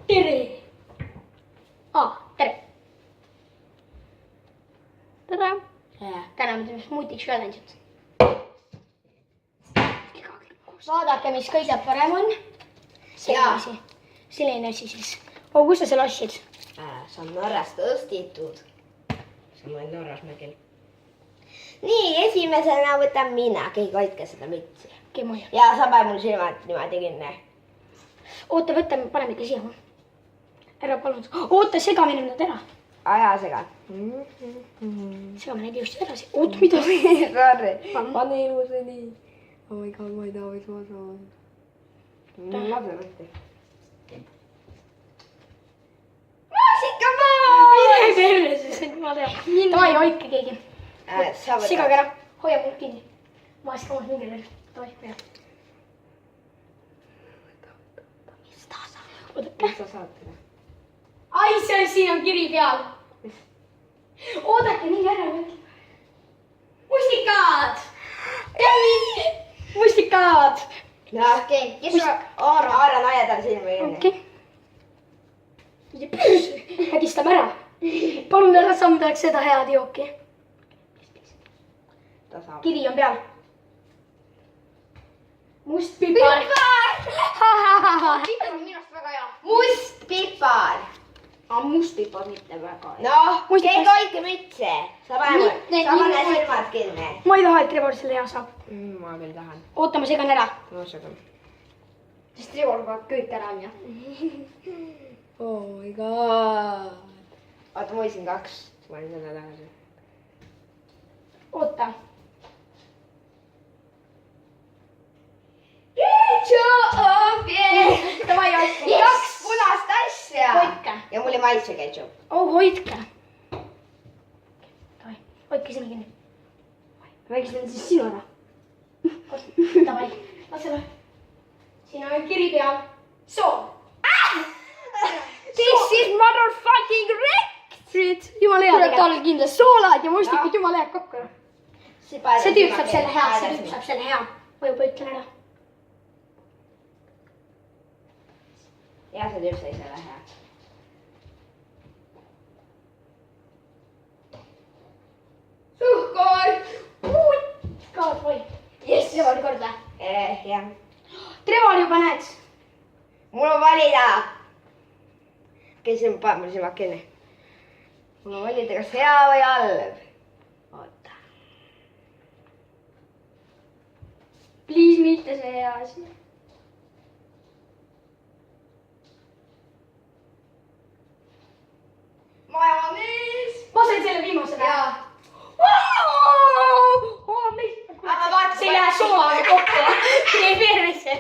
tere! Tere! Tere! Täna me teeme smuutiks challenge'it. Vaadake, mis kõige parem on. Selline asi siis. Kus sa selle ostsid? See on Norrast ostitud. See on Norras mögil. Nii, esimesena võtan mina. Keegi hoidke seda mütsi. Ja sa paned mul silmad niimoodi kinni. Oota, võtame, paneme ikka siia. Ära palun. Oota, segame nüüd ära. Aja sega. Segame neid just edasi. Oota, mida? Sorry. Pane ilusa nii. Oh my god, ma ei taha, mis ma saan. Lase võtti. Maasikamaa! Mine perre, see on jumala hea. Davai, hoidke keegi. Segage ära. Hoia mul kinni. Maasikamaa mingi veel. Davai, hoia. Mis sa saad teha? Ai, siin on kiri peal. Oodake, nii ära mõtlema. Mustikad! Mustikad! No okei, kes on Aara naiadal silma kinni? Okei. Hägistame ära. Palun ära sammudaks seda head jooki. Kiri on peal. Must pipar. Pipar on minust väga hea. Must pipar. Must pipar mitte väga hea. Noh, keegi hoidke mütse. Sa pane silmad kinni. Ma ei taha, et Trevor selle hea saab. Ma küll tahan. Oota, ma segan ära. Ma segan. Sest Trevor peab kõik ära on ja. Oh my god. Oota, ma võisin 2. Ma olin selle tagasi. Oota. Davai, hoidke. 2 punast asja. Hoidke. Ja mul ei maitse ketšup. Oh, hoidke. Davai, hoidke sinna kinni. Vägistan siis sinu ära. Davai, laseme. Siin on kiri peal. Sool. This is motherfucking wrecked. Jumala hea. Tuleb tal kindlasti soolad ja mustikud jumala hea kokku. See tüüp saab selle hea, Mõjuba ütlen ära. Ja see tüüp sai selle hea. Suhkor! Kaad või? Jess, Trevor kord või? Jah. Trevor juba näed. Mul on valida. Kes siin paneb mul silmad kinni? Mul on valida, kas hea või halb. Oota. Please mitte see hea asi. Majonees! Ma sain selle viimasena. Jaa. See ei lähe sooaga kokku. Ei perse.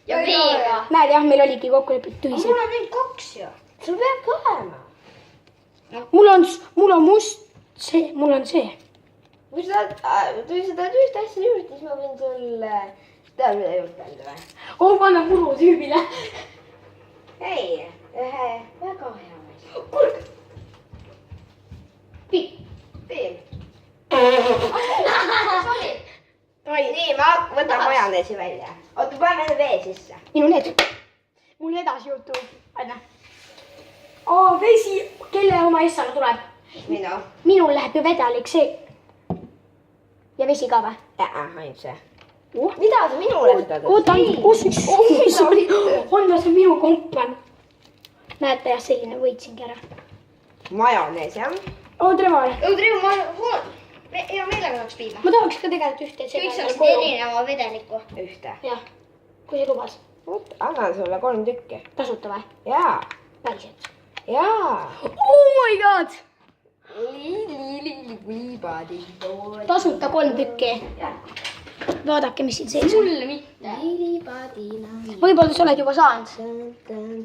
Ja veega. Näed jah, meil oligi kokkulepet tühise. Mul on nüüd 2 ju. Sul peab ka olema. Mul on must see, mul on see. Kui sa tahad ühte asja juurde, siis ma võin sulle seda üle juurde anda või? Oh, panna puru tüübile. Ei, ühe väga hea asja. Kurg. Piim. Nii, ma võtan majoneesi välja. Oota, pane vee sisse. Minu need. Mul edasi juhtub. Aina. Vesi, kelle oma essana tuleb? Minu. Minul läheb ju vedalik see. Ja vesi ka või? Ainult see. Mida sa minule seda tõstad? Oota, kus? On see minu kompan. Näete jah, selline võitsingi ära. Majonees, jah? Trevor. Hea meelega saaks piima. Ma tahaks ka tegelikult ühte. Kõik saaks erineva vedelikku. Ühte. Jah, kui sa lubad. Annan sulle 3 tükki. Tasuta või? Jaa. Päriselt. Jaa. Oh my god! Liibadi. Tasuta 3 tükki. Vaadake, mis siin sees on. Mulle mitte. Võib-olla sa oled juba saanud.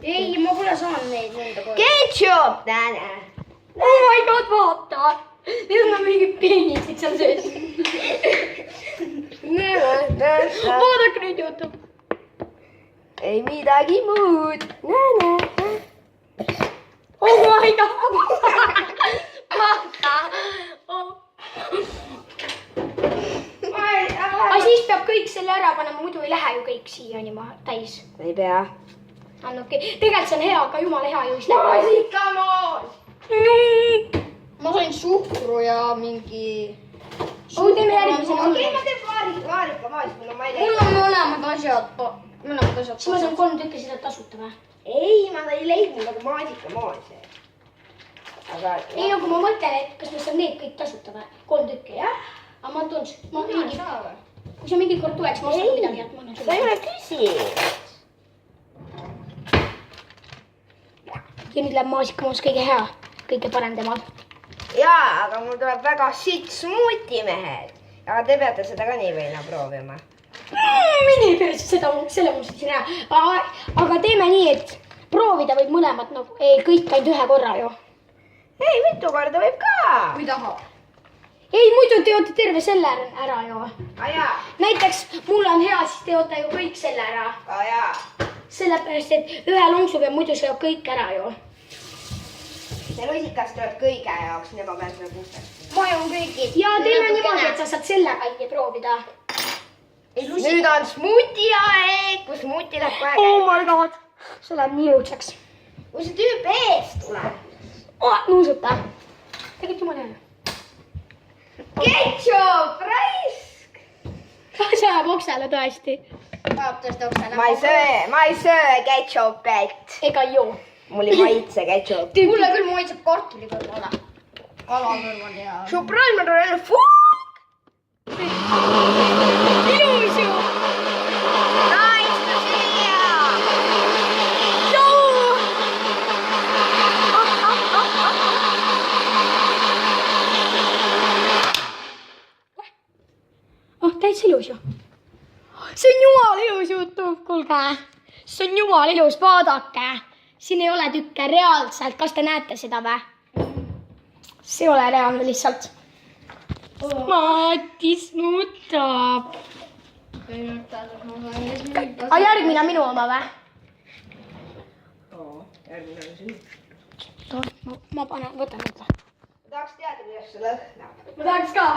Ei, ma pole saanud neid enda koju. Ketšup! Oh my god, vaata! Need on mingid peenisid seal sees. Vaadake nüüd juhtub. Ei midagi muud. Oh my god! Vaata! Aga siis peab kõik selle ära panema, muidu ei lähe ju kõik siiani täis. Ei pea. on okei. Tegelikult see on hea, aga jumala hea juhis. Maasikamoos! ma sain suhkru ja mingi... Teeme järgmise. Okei, ma teen vaarikamaas, mul on ma ei tea. mul on mõlemad asjad. Siis ma saan 3 tükki seda tasuta või? Ei, ma ei leidnud nagu maasikamaasi. Aga... Ei, nagu ma mõtlen, et kas ma saan need kõik tasuta või? 3 tükki, jah? Aga ma toon... Kui sa mingi kord tuleks, ma ostan midagi, et ma annan sa ei sulle. ole küsinud. Ja nüüd läheb maasikamaas kõige hea. Kõige parem temal. Jaa, aga mul tuleb väga sitt smuuti, mehed. Aga te peate seda ka nii võina proovima. Mine peale seda, selle ma sain ära. Aga teeme nii, et proovida võib mõlemad nagu... Ei, kõik ainult ühe korra ju. Ei, mitu korda võib ka. kui tahab. Ei, muidu te joote terve selle ära ju. Jaa. Näiteks mul on hea, siis te joote ju kõik selle ära. Jaa. Sellepärast, et ühe lonksu peab muidu sööb kõik ära ju. See lusikas tuleb kõige jaoks, nii ma pean selle pustaks. ma joon kõigid. Ja teeme niimoodi, et sa saad selle kanti proovida. Nüüd on smuuti aeg, kus smuuti läheb kohe Oh käima. my god. See läheb nii õudseks. Kui see tüüp ees tuleb. Nuusuta. Tegid jumala hea. Ketchup, raisk! See läheb oksele tõesti. Vajab tõesti oksele. ma ei söö ketšupit. Ega joo. Mul ei maitse ketšup. mulle küll maitseb kartuli kõrvale. kala kõrval ja... Surprise, ma tulen jälle fuck! Ilus ju. Istu siia! Täitsa ilus ju. See on jumala ilus juhtub, kuulge. See on jumala ilus, vaadake. Siin ei ole tükke reaalselt. Kas te näete seda või? See ei ole reaalne lihtsalt. Matis nutab. Aga järgmine minu oma või? Järgmine on sinu. Ma panen, võtan nüüd. Ma tahaks teada, kuidas see lõhnab. Ma tahaks ka.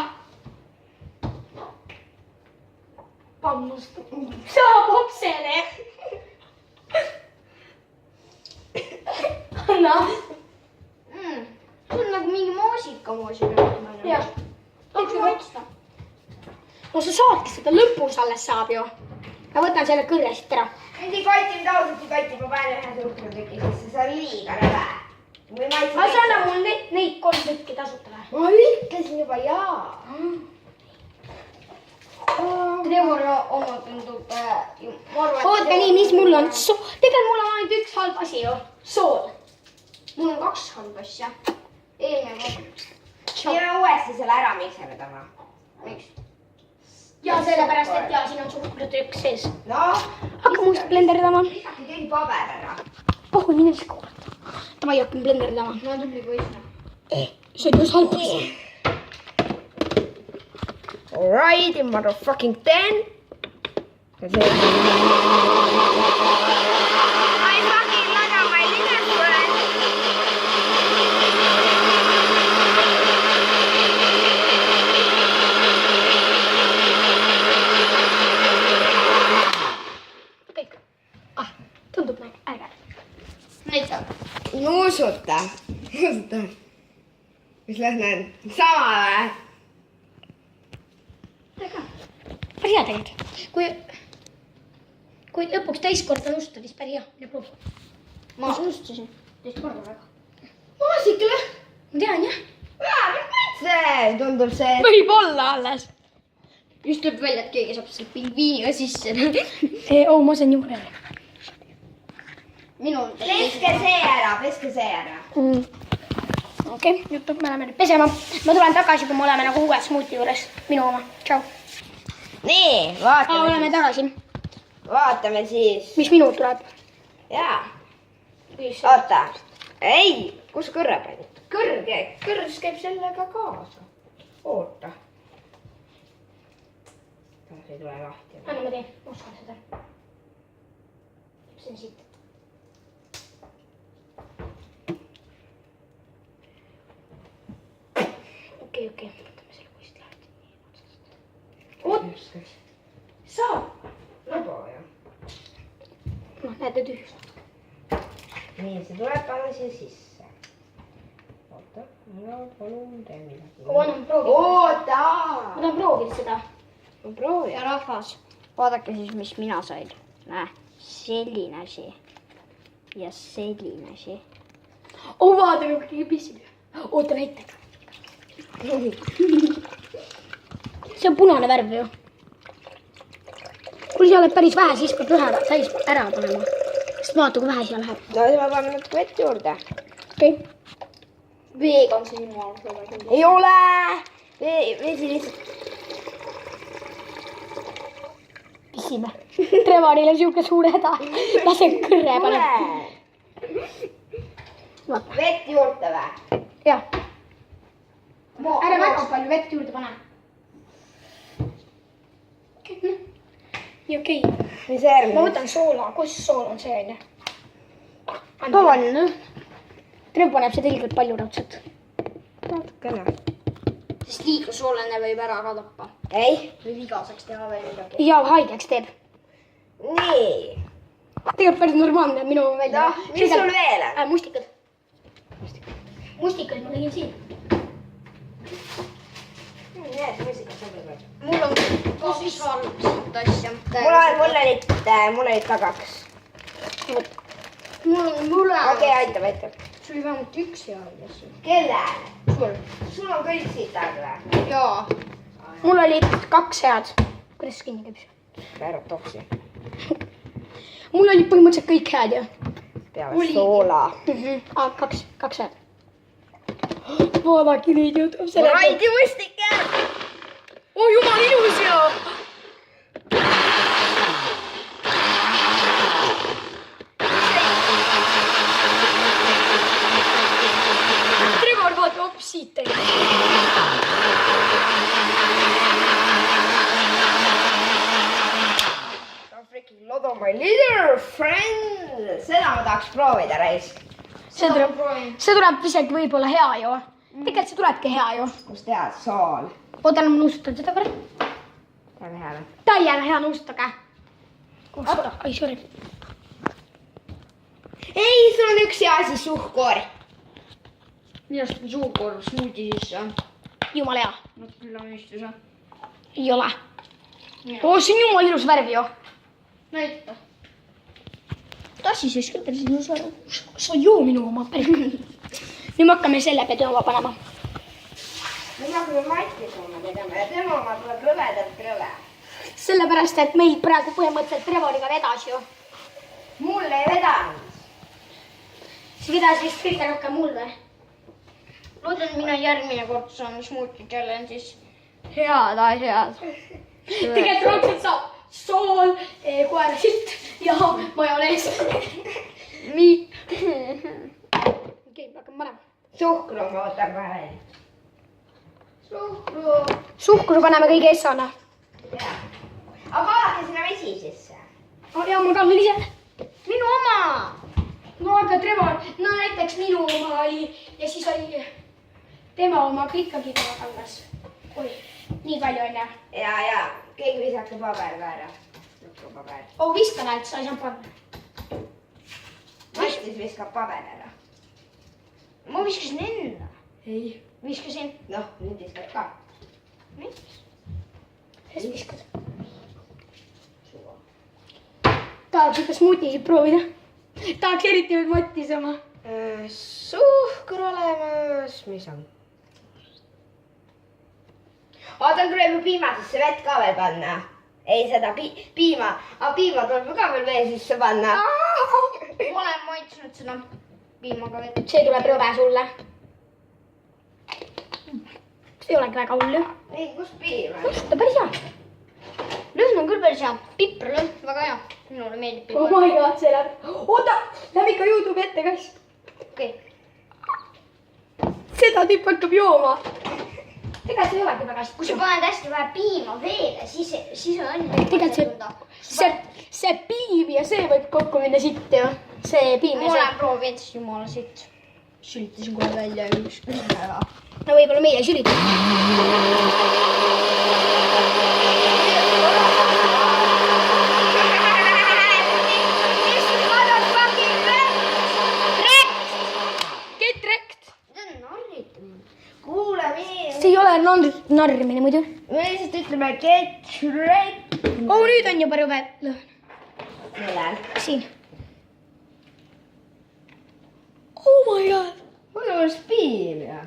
Pammust. Saab oksele. Anna. see on nagu mingi maasikamoos. Jah. Tahaks maitsta. No sa saadki seda lõpus alles saab ju. Ma võtan selle kõrre siit ära. Nüüd ei kotti, ausalt ei kotti, ma panen ühe suhkrutüki sisse, see on liiga rõve. Ma saan mul neid 3 tükki tasuta või? Ma ütlesin juba jaa. Trevor oma tundub... Oota nii, mis mul on? Tegelikult mul on ainult üks halb asi ju. Sool. mul on 2 halba asja. Eelmine kord. Teeme uuesti selle ära mikserdama. Miks? Ja sellepärast, et ja siin on suhkrutükk sees. No, Hakka muust blenderdama. lisake keegi paber ära. Oh, inimesed kuulata. Ma ei hakka blenderdama. ma olen tubli poiss. See on just halb asi. Alrighty, motherfucking 10. I fucking love my little friend. Kõik. Tundub nagu äge. Näita. Nuusuta. Nuusuta. Mis lõhna on? Sama või? Päris hea tegelikult. Kui lõpuks teist korda nuustada, siis päris hea. Mine proovi. ma unustasin. Teist korda väga. Maasikale. Ma tean jah. Jaa, mis maitse? Tundub see. Võib olla alles. just tuleb välja, et keegi saab selle pingviiniga sisse. Ma sain juurde. minul. Peske see ära, peske see ära. Okei, nüüd me oleme nüüd pesema. Ma tulen tagasi, kui me oleme nagu uue smuuti juures. Minu oma. Tšau. Nii, Oleme tagasi. vaatame siis. Mis minul tuleb? Jaa. Oota. Ei, kus kõrre panid? Kõrge, kõrs käib sellega kaasa. Oota. See ei tule lahti. Anna ma teen, ma oskan seda. See on siit. Okei. Võtame selle kuskilt lahti. Oot, saab. Labo, jah. Noh, näete tühjust. nii, see tuleb panna siia sisse. Oota, ära palun tee midagi. ma olen proovinud. Oota! Ma tahan proovida seda. Ma proovin. ja rahvas, vaadake siis, mis mina sain. Selline asi. Ja selline asi. Vaadake, kui keegi pissib. Oota näitega. See on punane värv ju. Kui siia läheb päris vähe, siis peab ühe täis ära panema. Sest vaata, kui vähe siia läheb. No siis ma panen natuke vett juurde. Okei. Veega on see minu arvates. Ei ole! Vesi lihtsalt. Pissime. Trevoril on siuke suur häda. Lase kõrre pane. Vaata. Vett juurde või? Jah. Ära väga palju vett juurde pane. Nii okei. Mis järgmine? Ma võtan soola. Kus sool on see onju? Tavaline. Trev paneb seda ilgelt palju raudselt. Natukene. Sest liiga soolene võib ära ka tappa. Ei. Või vigaseks teha või midagi. Ja haigeks teeb. Nii. Tegelikult päris normaalne minu välja. Noh, mis sul veel on? Mustikad. Mustikad ma tegin siin. Need musikad sobivad. Mul on kaks halvast asja. Mul olid ka 2. Mul Okei, aitab. sul oli vähemalt üks hea asi. Kellel? Sul. Sul on kõik sitad või? Jaa. Mul olid 2 head. Kuidas see kinni käib? Ära toksi. Mul olid põhimõtteliselt kõik head ju. Peale soola. 2 head. Vaadake neid jutud. Raidi mustike! Oh jumal ilus ju! Trevor vaata hoopis siit tegelikult. Freaking lot of my little friend. Seda ma tahaks proovida, Rais. See tuleb isegi võib-olla hea ju. Tegelikult see tulebki hea ju. Kus tead? Sool. Oota, ma nuusutan seda korra. Väga hea. Täiega hea nuusutage. Ai, sorry. Ei, sul on üks hea asi, suhkor. Minust on suukorv smuuti sisse. Jumal hea. Nad küll on istuse. Ei ole. See on jumal ilus värv ju. Näita. Tassi siis küll päris ilus värv. Sa joo minu oma päris. Nüüd me hakkame selle peale oma panema. Nüüd hakkame Matis oma tegema ja tema oma tuleb rõvedalt rõve. Sellepärast, et meid praegu põhimõtteliselt Trevoriga vedas ju. Mul ei vedanud. See vedas vist kõige rohkem mul või? Loodan, mina järgmine kord saan smuuti challenge'is head asjad. Tegelikult raudselt saab sool, koera sitt ja majonees. Nii. Okei, hakkame panema. Suhkru ma võtan kohe välja. Suhkru paneme kõige essana. Aga vaadake sinna vesi sisse. Ja ma kannan ise. Minu oma. No aga Trevor, no näiteks minu oma oli ja siis oli tema oma ikkagi tema kangas. Oi, nii palju on ja. Ja, keegi visake paber ka ära. Paber. Oh, viskan ainult, sa ei saa panna. Matis viskab paber ära. Ma viskasin enne. Ei. Viskasin. Noh, nüüd viskab ka. Kes viskad? Tahaks ikka smuutisid proovida. Tahaks eriti veel Matis oma. Suhkur olemas. Mis on? Tal tuleb ju piima sisse vett ka veel panna. Ei, seda piima. Aga piima tuleb ju ka veel vee sisse panna. Olen maitsnud seda piimaga vett. See tuleb rõve sulle. See ei olegi väga hull ju. Ei, kus piim on? Ta päris hea. Lõhn on küll päris hea. Piprlõhn, väga hea. Minule meeldib Oh pipr. my god, see läheb. Oota, lähme ikka YouTube'i ette, kas? Okei. Seda tüüp hakkab jooma. Ega see ei olegi väga Kui sa paned hästi vähe piima veele, siis on õnne. Tegelikult see piim ja see võib kokku minna sitt ju. See piim Ma ja see. olen proovinud, jumala siit. Sülitasin kohe välja ja üks ära. No võib-olla meie ei sülita. ei ole narrimine muidu. me lihtsalt ütleme get Shrek. Nüüd on juba rõve lõhn. millal? Siin. Oh my god. mul on spiil ja.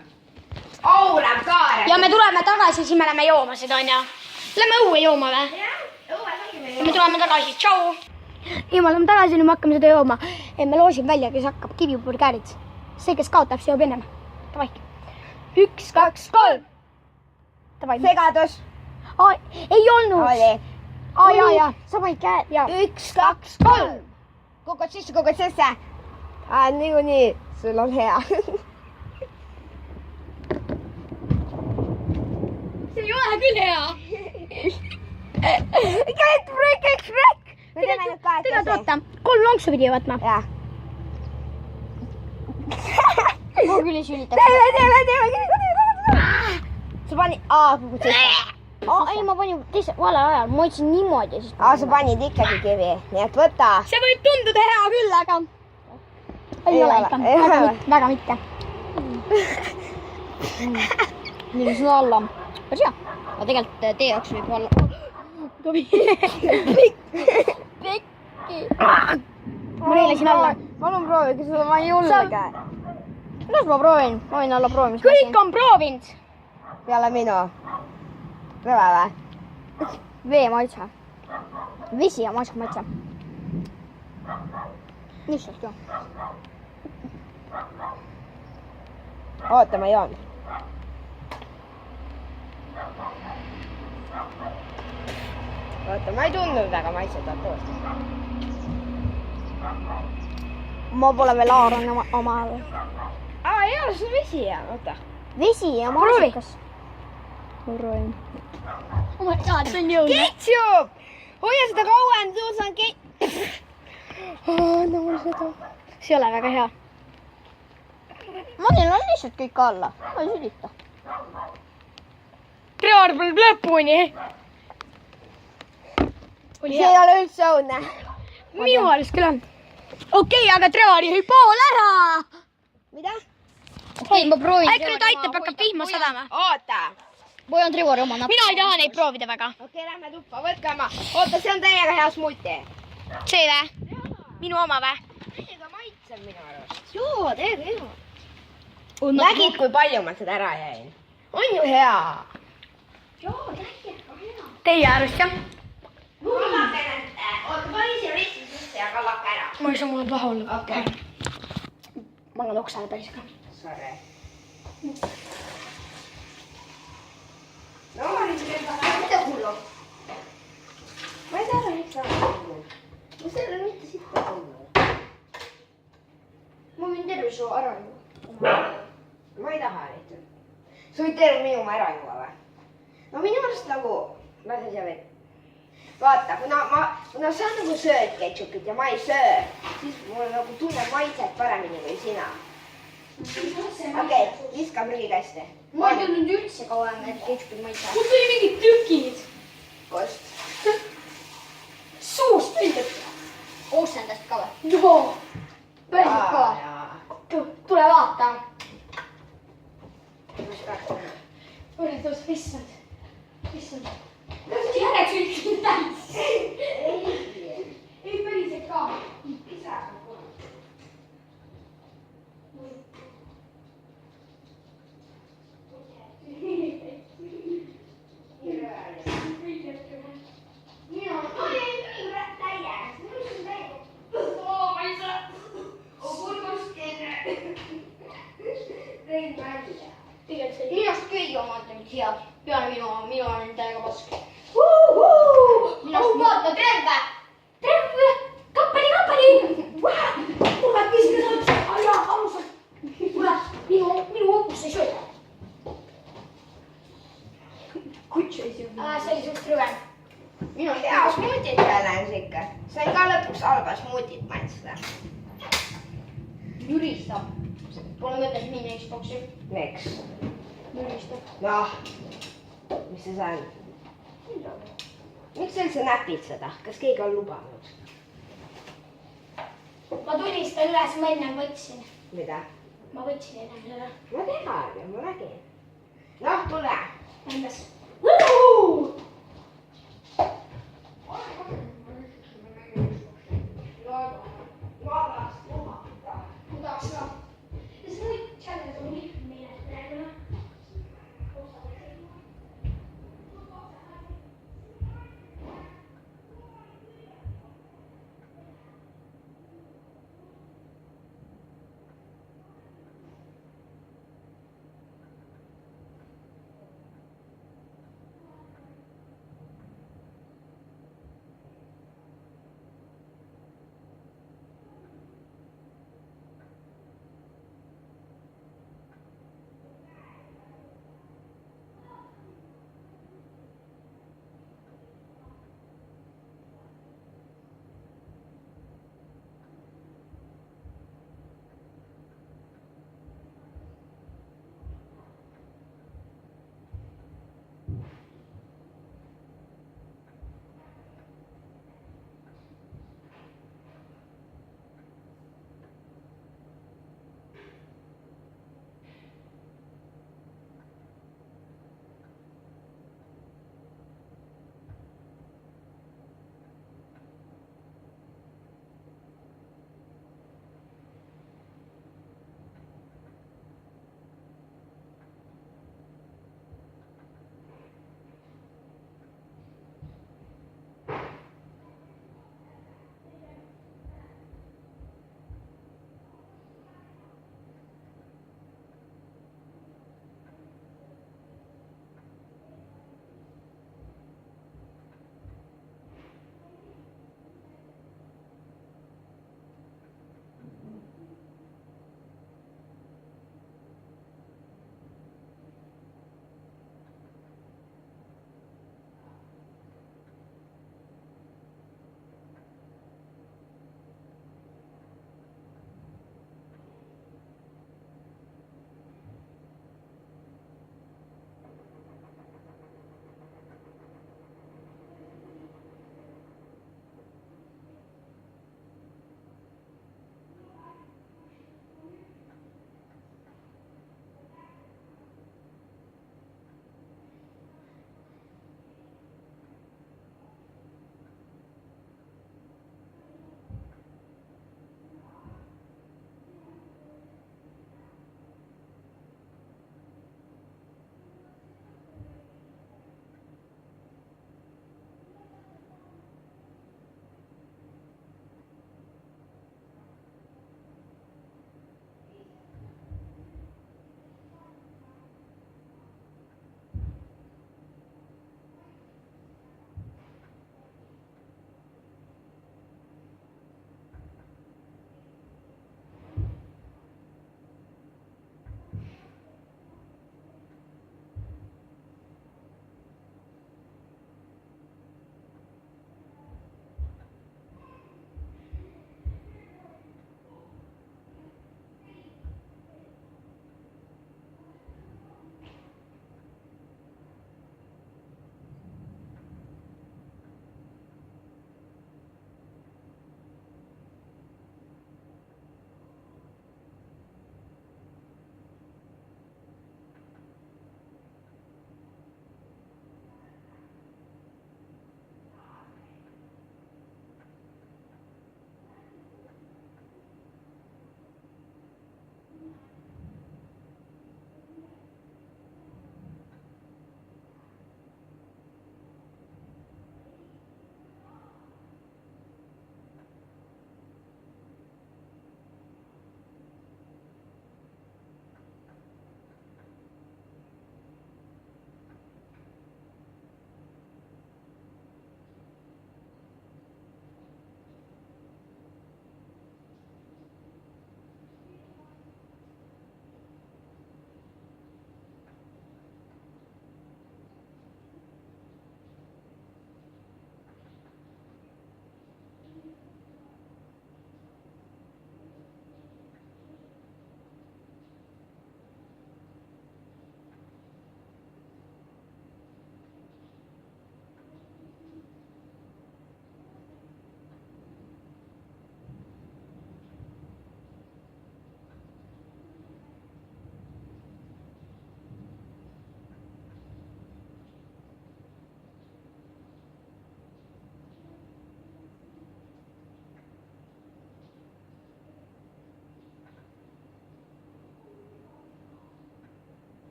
Aura kaare. Ja me tuleme tagasi, siis me lähme jooma seda, onja. Lähme õue jooma või? Ja me tuleme tagasi, tšau. Ja me oleme tagasi, nüüd me hakkame seda jooma. Me loosin välja, kes hakkab kiviburgerid. See, kes kaotab, see joob ennem. Davai. 1, 2, 3. Davai. Segadus. Ei olnud. Oli. Ja. Sa panid käed. 1, 2, 3. Kukad sisse. Niikuinii, sul on hea. See ei ole küll hea. Get Shrek. Me teeme nüüd Tegelikult oota, 3 lonksu pidi võtma. jah. Ma küll ei sülita. Teeme. sa pani, kukkud sisse. Ei, ma panin teise vale ajal. Ma hoidsin niimoodi ja siis... sa panid ikkagi kivi, nii et võta. See võib tunduda hea küll, aga... Ei ole ikka. Väga mitte. Nii, see on alla. Päris hea. Aga tegelikult teie jaoks võib olla... Pekki. Ma neelasin alla. Palun proovige, seda ma ei julge. Kuidas ma proovin? Ma võin alla proovimismasin. Kõik on proovinud. Peale minu. Rõve või? Vee maitse. Vesi ja maitse. Lihtsalt ju. Oota, ma joon. Oota, ma ei tundnud väga maitset, oota uuesti. Ma pole veel haaranud oma ajal. Ei ole, see on vesi ja, oota. Vesi ja maasikas. Ma proovin. Oh my god, see on jõudnud. Ketšup! Hoia seda kauem, suus on no mul seda. See ei ole väga hea. Manil on lihtsalt kõik alla. Ma ei sülita. Prear pole lõpuni. See ei ole üldse õudne. Minu arust küll on. Okei, aga Trevari hõi pool ära. Mida? Okei, ma proovin. Äkki nüüd aitab, hakkab vihma sadama. Oota. Või on Trevari oma napp. Mina ei taha neid proovida väga. Okei, lähme tuppa, võtke oma. Oota, see on täiega hea smuuti. See vä? Minu oma vä? Täiega maitseb minu arust. Joo, täiega hea. Nägid, kui palju ma seda ära jäin? On ju hea. Joo, täiega hea. Teie arust jah? Kallake nende. Oota, pani siia vesi sisse ja kallake ära. Ma ei saa mulle paha olla. Okei. Ma olen oksale päris ka. Sorry. No, ma nüüd seda mida hullu. Ma ei taha miks ära hullu. Ma selle mitte sitta hullu. Ma võin terve su ära ju. Ma ei taha lihtsalt. Sa võid terve minu oma ära juua või? No minu arust nagu, lase siia veel. Vaata, kuna sa nagu sööd ketšupit ja ma ei söö, siis mul nagu tunneb maitset paremini kui sina. Okei, viska prügikasti. Ma ei tundnud üldse kauem, et ketšupid maitse. Mul tuli mingid tükid. Kust? Suust tündab. Oksendast ka või? Joo. Päriselt ka. Tule vaata. Võrreldus, issand. Kas see järjeks üldse täis? Ei, päriselt ka. Minust kõigi omad olid head. Peale minu on täiega pask. Vaata, terve! Kappali! Kuule, mis me saame? Alusad. Kuule, minu opus ei sööda. Kutsu ei sööda. See oli suht rõve. Minu hea smuutit challenge ikka. Sain ka lõpuks halba smuutit maitseda. Jüristab. Pole mõtet minna Xboxi. Miks? Jüristab. Noh, mis see on? Miks sa üldse näpid seda? Kas keegi on lubanud? Ma tulistan üles, ma enne võtsin. Mida? Ma võtsin enne seda. Ma tean ja ma nägin. noh, tule. Endas.